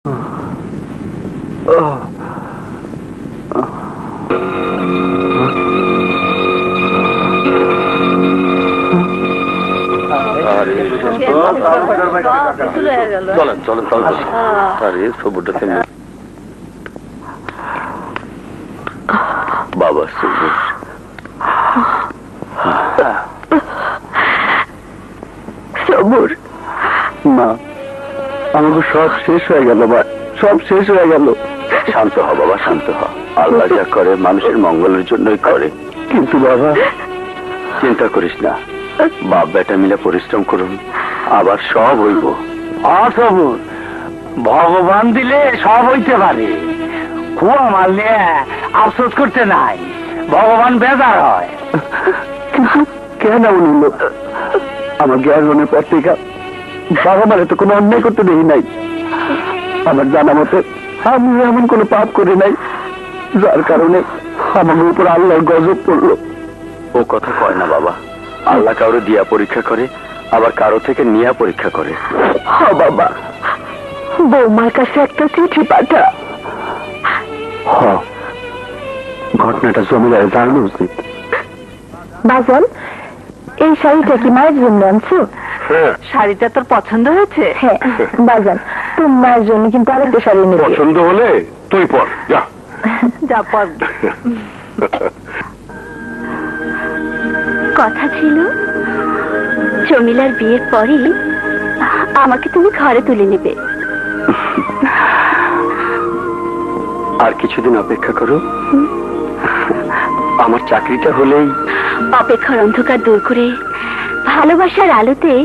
চলেন চলেন চলেন আরে সবুরটা বাবা সবুর সবুর মা আমাকে সব শেষ হয়ে গেল মা, সব শেষ হয়ে গেল। শান্ত হ বাবা, শান্ত হ। আল্লাহ যা করে মানুষের মঙ্গলের জন্যই করে। কিন্তু বাবা চিন্তা করিস না, বাপ বেটা মিলে পরিশ্রম করুন, আবার সব হইব। সবুর ভগবান দিলে সব হইতে পারে, কুয়া মাল নিয়ে আফসোস করতে নাই, ভগবান বেজার হয়। কিন্তু কেন নিল আমার জ্ঞানের পর থেকে বাবা মানে তো কোনো অন্যায় করতে দেখি নাই। আমার জানা মতে আমি এমন কোনো পাপ করি নাই যার কারণে আমার উপর আল্লাহর গজব পড়লো। ও কথা কয় না বাবা, আল্লাহ কারো দিয়া পরীক্ষা করে, আবার কারো থেকে নিয়া পরীক্ষা করে। হ্যাঁ বাবা, বৌমার কাছে একটা চিঠি পাঠা। হ্যাঁ, ঘটনাটা জমিদার জানানো উচিত। বাজান, এই শাড়িটা কি মায়ের জন্য আনছো? শাড়িটা তোর পছন্দ হয়েছে? হ্যাঁ বাজান, তোর মায়ের জন্য কিন্তু আরেকটা শাড়ি নেবে। পছন্দ হলে তুই পর, যা যা পর। কথা ছিল জমিলার বিয়ের পরেই আমাকে তুমি ঘরে তুলে নেবে। আর কিছুদিন অপেক্ষা করো, আমার চাকরিটা হলেই। অপেক্ষার অন্ধকার দূর করে ভালোবাসার আলোতেই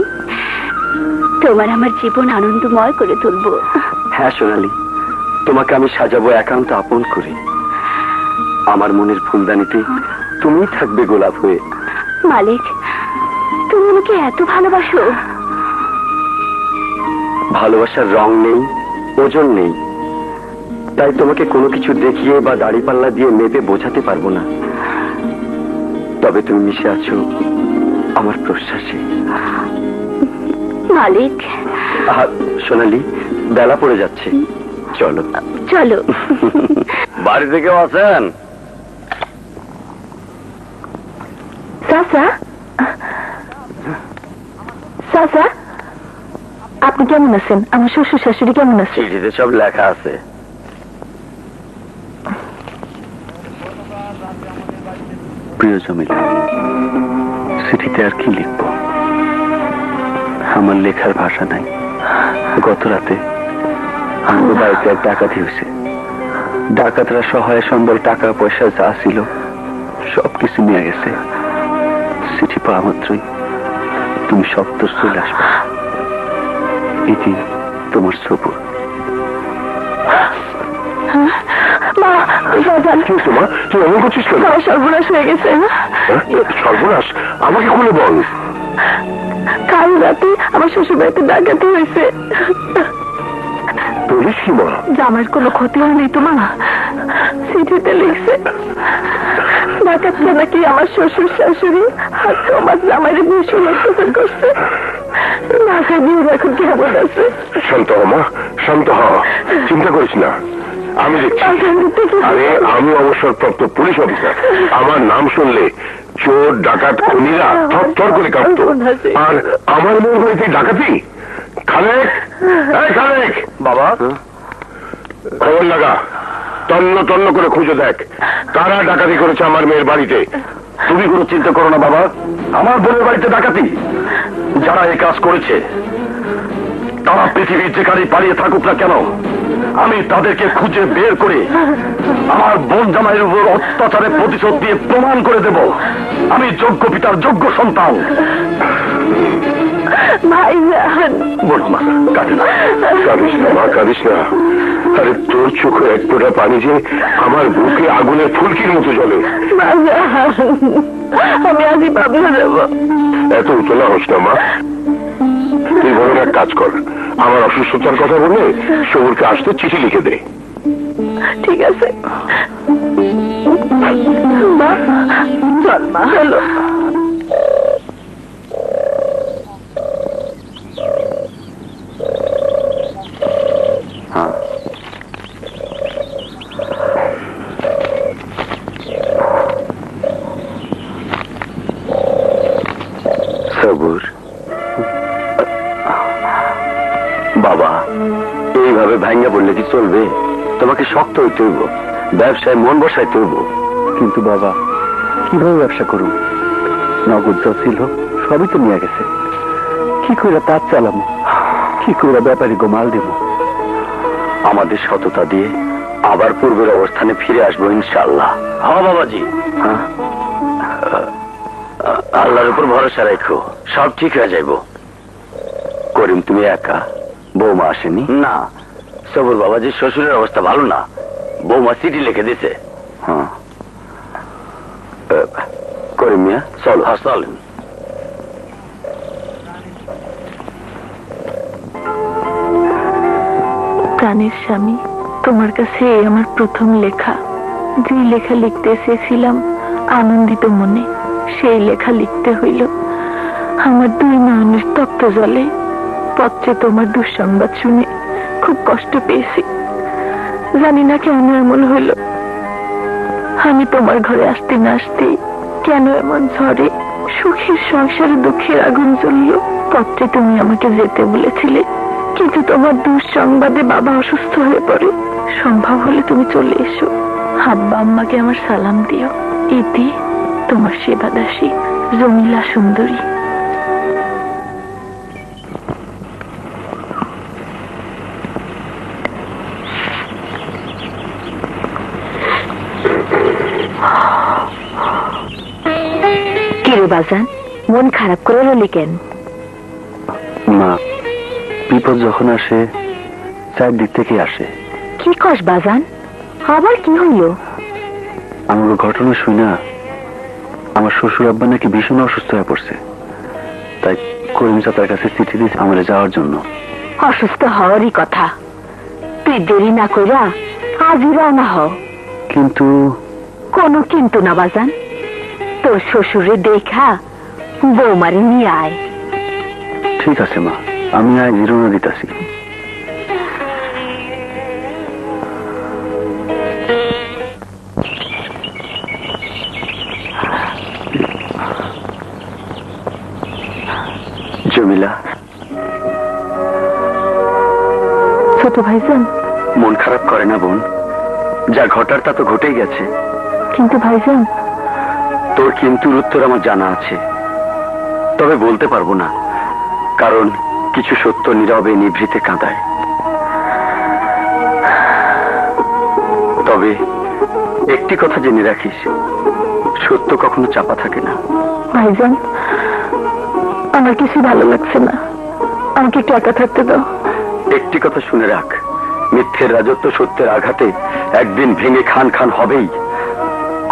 তোমার আমার জীবন আনন্দময় করে তুলবো। হ্যাঁ সোনালি, তোমাকে আমি সাজাবো একান্ত আপন করে। আমার মনের ফুলদানিতে তুমি থাকবে গোলাপ হয়ে। মালিক, তুমি আমাকে এত ভালোবাসো? ভালোবাসার রং নেই, ওজন নেই, তাই তোমাকে কোনো কিছু দেখিয়ে বা দাড়িপাল্লা দিয়ে মেপে বোঝাতে পারবো না। তবে তুমি মিশে আছো আমার প্রশ্বাসে। মালিক। সোনালি, বেলা পড়ে যাচ্ছে, চলো চলো। বাড়ি থেকে আছেন? চাচা, চাচা আপনি কেমন আছেন? আমার শ্বশুর শাশুড়ি কেমন আছে? চিঠিতে সব লেখা আছে। প্রিয় জমিলা, চিঠিতে আর কি লিখবো? আমার লেখার ভাষা নাই। গত রাতে আমার বাড়িতে এক ডাকাতি হয়েছে। ডাকাতরা সহায় সম্বল টাকা পয়সা যা ছিল সবকিছু নিয়ে গেছে। চিঠি পাওয়া মাত্রই তুমি সপ্তর চলে আসবে। এটি তোমার সবুর। সর্বনাশ হয়ে গেছে। সর্বনাশ? আমাকে খুলে বল। কাল রাতে আমার শ্বশুর বাড়িতে ডাকাতি হয়েছে। বলিস কি মা? জামার কোনো ক্ষতি হয়নি তো মা? চিঠিতে লিখছে ডাকাতরা নাকি আমার শ্বশুর শাশুড়ি আর তোমার জামাইরে ভীষণ অত্যাচার করছে। নাকে দিয়ে এখন কেমন আছে? শান্ত হ মা, শান্ত হ, চিন্তা করিস না, আমি দেখছি। আরে আমি অবসরপ্রাপ্ত পুলিশ অফিসার, আমার নাম শুনলে চোর ডাকাত খুনিরা থরথর করে কাঁপতো। আর আমার মেয়ের বাড়িতে ডাকাতি? খালেক, খালেক বাবা, খবর লাগা, তন্ন তন্ন করে খুঁজে দেখ কারা ডাকাতি করেছে আমার মেয়ের বাড়িতে। তুমি কোনো চিন্তা করো না বাবা, আমার বোনের বাড়িতে ডাকাতি? যারা এই কাজ করেছে তারা পৃথিবীর যেখানে পালিয়ে থাকুক না কেন, আমি তাদেরকে খুঁজে বের করে আমার বোন জামাইয়ের উপর অত্যাচারের প্রতিশোধ দিয়ে প্রমাণ করে দেব আমি যোগ্য পিতার যোগ্য সন্তান। কাঁদিস না মা, কাঁদিস না। আরে তোর চোখে এক ফোঁটা পানি যে আমার বুকে আগুনের ফুলকির মতো জ্বলে। আমি আজই পাবনা দেব। এত উতলা হোস না মা, তুই বরং এক কাজ কর, আমার অসুস্থতার কথা বলে সবুরকে আসতে চিঠি লিখে দে। ঠিক আছে মা, চল মা, চলো। হ্যাঁ এইভাবে ভাঙ্গা বললে কি চলবে? তোমাকে শক্ত হইতে হইব, ব্যবসায় মন বসাইতে হইব। কিন্তু বাবা, কিভাবে ব্যবসা করুন? নগদ যা ছিল সবই তো নিয়ে গেছে। কি করে তার চালামো? কি করে ব্যাপারী গোমাল দেব? আমাদের সততা দিয়ে আবার পূর্বের অবস্থানে ফিরে আসবো ইনশাআল্লাহ। হ্যাঁ বাবাজি, হ্যাঁ, আল্লাহর উপর ভরসা রাখো, সব ঠিক হয়ে যাইব। করিম, তুমি একা? বৌমা আসেনি? না, সবুর বাবাজির শ্বশুরের অবস্থা ভালো না, বৌমা চিঠি লিখে দিছে। হ্যাঁ, করিম মিয়া চল। হ্যাঁ চলেন। প্রাণের স্বামী, তোমার কাছে এই আমার প্রথম লেখা। যে লেখা লিখতে এসেছিলাম আনন্দিত মনে, সেই লেখা লিখতে হইল। আমার দুই নয়নের তপ্ত জলে। পত্রে তোমার দুঃসংবাদ শুনে খুব কষ্ট পেয়েছি। জানি না কেন এমন হইল। আমি তোমার ঘরে আসতে না আসতেই কেন এমন ঝড়ে সুখের সংসারে দুঃখের আগুন জ্বলল। পত্রে তুমি আমাকে যেতে বলেছিলে, কিন্তু তোমার দুঃসংবাদে বাবা অসুস্থ হয়ে পড়ে। সম্ভব হলে তুমি চলে এসো। আব্বা আম্মাকে আমার সালাম দিও। ইতি, তোমার সেবাদাসী জমিলা সুন্দরী। কিরে বাজান, মন খারাপ করে রলি কেন? মা, বিপদ যখন আসে চারদিক থেকে আসে। কি কস বাজান? আবার কি হইল? আমার ঘটনা শুই না, আমার শ্বশুর আব্বা নাকি ভীষণ অসুস্থ হয়ে পড়ছে। তাই করিম চাচার কাছে চিঠি দিয়েছে আমার যাওয়ার জন্য। অসুস্থ হওয়ারই কথা। তুই দেরি না কইরা আজই রওনা হ। কিন্তু কোনো কিন্তু না বাজান, তোর শ্বশুরে দেখা বৌমারি নিয়ে আয়। ঠিক আছে মা, আমি আজ রওনা দিতেছি। জমিলা, ছোট ভাইজান। মন খারাপ করে না বোন, যা ঘটার তা তো ঘটেই গেছে। কিন্তু ভাইজান, তোর কিন্তুর উত্তর আমার জানা আছে, তবে বলতে পারবো না, কারণ কিছু সত্য নীরবে নিভৃতে কাঁদায়। তবে একটি কথা জেনে রাখিস, সত্য কখনো চাপা থাকে না। ভাইজান, আমার কিছু ভালো লাগছে না, আমাকে একটু একা থাকতে দাও। একটি কথা শুনে রাখ, মিথ্যের রাজত্ব সত্যের আঘাতে একদিন ভেঙে খান খান হবেই,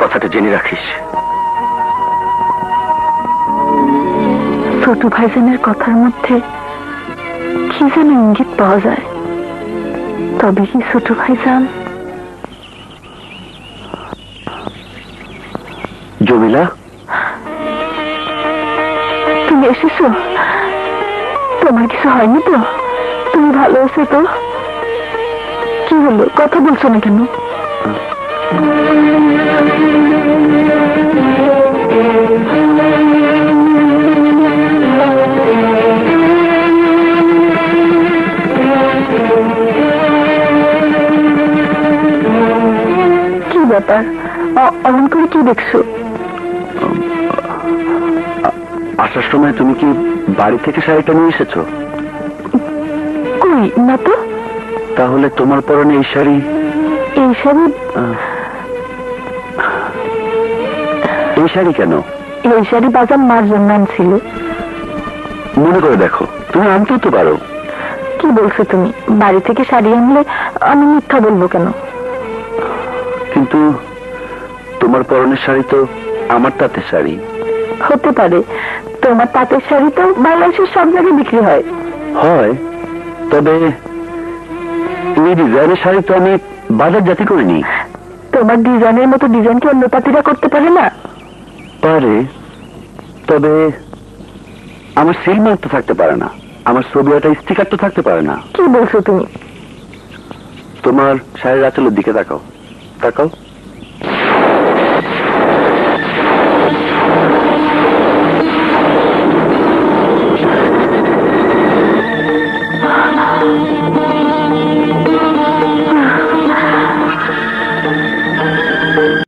কথাটা জেনে রাখিস। ছোট ভাইজানের কথার মধ্যে কি যেন ইঙ্গিত পাওয়া যায়। তবে কি ছোট ভাইজান? জমিলা, তুমি এসেছো? তোমার কিছু হয়নি তো? তুমি ভালো আছো তো? কি হলো, কথা বলছো না কেন? কি ব্যাপার, অমন করে কি দেখছো? আসার সময় তুমি কি বাড়ি থেকে শাড়িটা নিয়ে এসেছো? কই না তো। তাহলে তোমার পরনে এই শাড়ি? এই শাড়ি? এই শাড়ি কেন? এই শাড়ি বাজার মার জন্য আনছিল। মনে করে দেখো, তুমি আনতেও তো পারো। কি বলছো তুমি? বাড়ি থেকে শাড়ি আনলে আমি মিথ্যা বলবো কেন? কিন্তু তোমার পরনের শাড়ি তো আমার তাঁতের শাড়ি। হতে পারে, তোমার তাঁতের শাড়ি তো বাংলাদেশের সব জায়গায় বিক্রি হয়। হয়, তবে এই ডিজাইনের শাড়ি তো আমি বাজার জাতি করিনি। তোমার ডিজাইনের মতো ডিজাইন কি অন্য তাঁতিরা করতে পারে না? পারে, তবে আমার সিলমার্ক তো থাকতে পারে না, আমার ছবি একটা স্টিকার তো থাকতে পারে না। কি বলছো তুমি? তোমার শাড়ির আঁচলের দিকে তাকাও, তাকাও।